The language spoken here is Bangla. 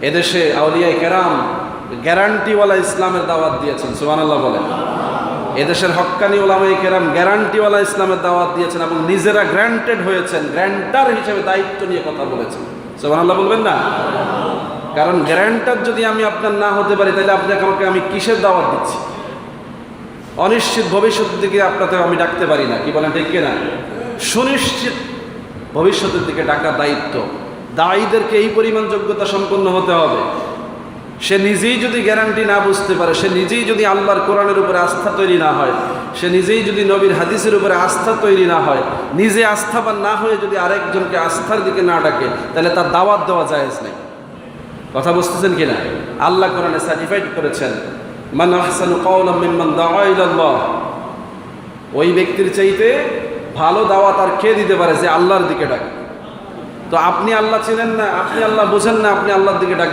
এদেশে আউলিয়ায়ে কেরাম গ্যারান্টিওয়ালা ইসলামের দাওয়াত দিয়েছেন, সুবহানাল্লাহ বলেন। এদেশের হক্কানি উলামায়ে কেরাম গ্যারান্টিওয়ালা ইসলামের দাওয়াত দিয়েছেন এবং নিজেরা গ্র্যান্টেড হয়েছেন, গ্র্যান্টার হিসেবে দায়িত্ব নিয়ে কথা বলেছেন, সুবহানাল্লাহ বলবেন না? কারণ গ্যারান্টার যদি আমি আপনার না হতে পারি, তাহলে আপনাকে আমাকে আমি কিসের দাওয়াত দিচ্ছি? অনিশ্চিত ভবিষ্যতের দিকে আপনাকে আমি ডাকতে পারি না, কি বলেন ঠিক কিনা? সুনিশ্চিত ভবিষ্যতের দিকে ডাকার দায়িত্ব দায়ীদেরকে এই পরিমাণ যোগ্যতা সম্পন্ন হতে হবে। সে নিজেই যদি গ্যারান্টি না বুঝতে পারে, সে নিজেই যদি আল্লাহর কোরআনের উপরে আস্থা তৈরি না হয়, সে নিজেই যদি নবীর হাদিসের উপরে আস্থা তৈরি না হয়, নিজে আস্থাবান না হয়ে যদি আরেকজনকে আস্থার দিকে না ডাকে, তাহলে তার দাওয়াত দেওয়া জায়েজ নেই। কথা বুঝতেছেন কিনা? আল্লাহ কোরআনে সার্টিফাইড করেছেন, মান আহসানু কাওলাম মিম্মান দাআ ইলাল্লাহ। ওই ব্যক্তির চাইতে ভালো দাওয়াত আর কে দিতে পারে যে আল্লাহর দিকে ডাকে? তো আপনি আল্লাহ চিনেন না, আপনি আল্লাহ বোঝেন না, আপনি আল্লাহর দিকে ডাকেন।